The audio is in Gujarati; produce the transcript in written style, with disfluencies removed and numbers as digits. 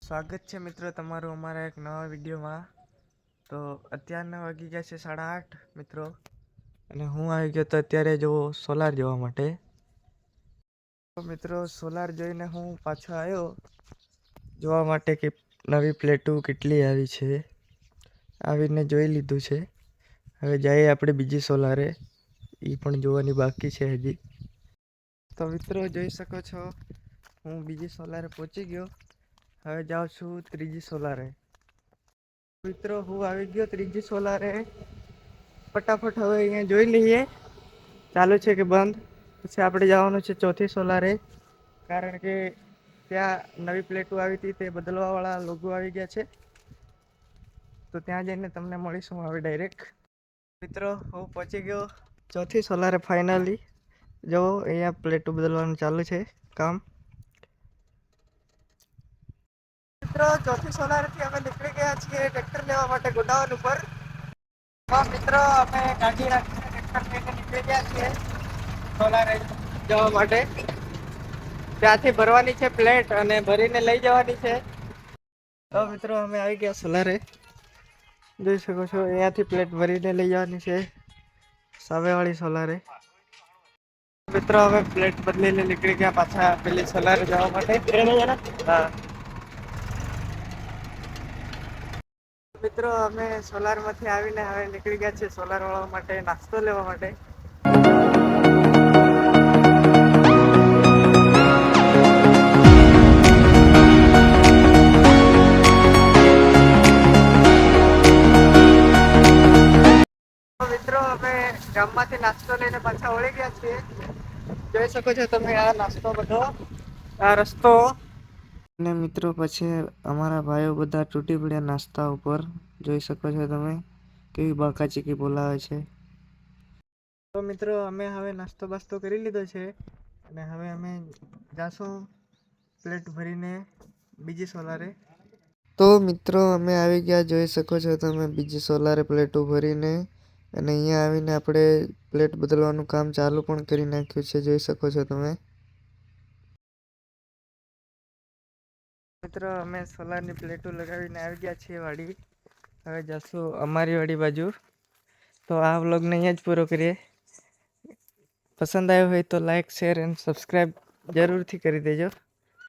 સ્વાગત છે મિત્રો તમારું અમારા એક નવા વિડીયોમાં। તો અત્યારના વાગી ગયા છે 8:30 મિત્રો, અને હું આવી ગયો તો અત્યારે જો સોલાર જોવા માટે। તો મિત્રો સોલાર જોઈને હું પાછો આવ્યો જોવા માટે કે નવી પ્લેટો કેટલી આવી છે। આવીને જોઈ લીધું છે, હવે જઈએ આપણે બીજી સોલારે, એ પણ જોવાની બાકી છે હજી। તો મિત્રો જોઈ શકો છો હું બીજી સોલારે પહોંચી ગયો, હવે જાઉં છું ત્રીજી સોલારે। મિત્રો હું આવી ગયો ત્રીજી સોલારે, ફટાફટ હવે અહીંયા જોઈ લઈએ ચાલુ છે કે બંધ, પછી આપણે જવાનું છે ચોથી સોલારે, કારણ કે ત્યાં નવી પ્લેટો આવી હતી તે બદલવાવાળા લોકો આવી ગયા છે। તો ત્યાં જઈને તમને મળીશું હવે ડાયરેક્ટ। મિત્રો હું પહોંચી ગયો ચોથી સોલારે ફાઇનલી। જો અહીંયા પ્લેટો બદલવાનું ચાલુ છે કામ। મિત્રો ચોથી સોલારથી અમે નીકળી ગયા છીએ ટ્રેક્ટર લેવા માટે ગોડાઉન ઉપર। મિત્રો અમે ગાડી રાખીને ટ્રેક્ટર લઈને નીકળી ગયા છીએ સોલારે જવા માટે। ત્યાંથી ભરવાની છે પ્લેટ અને ભરીને લઈ જવાની છે। તો મિત્રો અમે આવી ગયા સોલારે, જોઈ શકો છો અહીંયાથી પ્લેટ ભરીને લઈ જવાની છે સામેવાળી સોલારે। મિત્રો અમે પ્લેટ બદલીને નીકળી ગયા પાછા પેલી સોલારે જવા માટે। હા મિત્રો અમે સોલારમાંથી આવીને હવે નીકળી ગયા છીએ સોલાર વાળવા માટે નાસ્તો લેવા માટે। મિત્રો અમે ગામમાંથી નાસ્તો લઈને પાછા વળી ગયા છીએ, જોઈ શકો છો તમે આ નાસ્તો બધો, આ રસ્તો। અને મિત્રો પછી અમારા ભાઈઓ બધા તૂટી પડ્યા નાસ્તા ઉપર, જોઈ શકો છો તમે કેવી બાકાચીકી બોલાવે છે। તો મિત્રો અમે હવે નાસ્તો બાસ્તો કરી લીધો છે, અને હવે અમે જાશું પ્લેટ ભરીને બીજી સોલારે। તો મિત્રો અમે આવી ગયા, જોઈ શકો છો તમે બીજી સોલારે પ્લેટો ભરીને, અને અહીંયા આવીને આપણે પ્લેટ બદલવાનું કામ ચાલુ પણ કરી નાખ્યું છે, જોઈ શકો છો તમે। મિત્રો અમે સોલારની પ્લેટો લગાવીને આવી ગયા છીએ વાડી, હવે જશું અમારી વાડી બાજુ। તો આ વ્લોગને અહીંયા જ પૂરો કરીએ। પસંદ આવ્યો હોય તો લાઈક, શેર એન્ડ સબસ્ક્રાઈબ જરૂરથી કરી દેજો।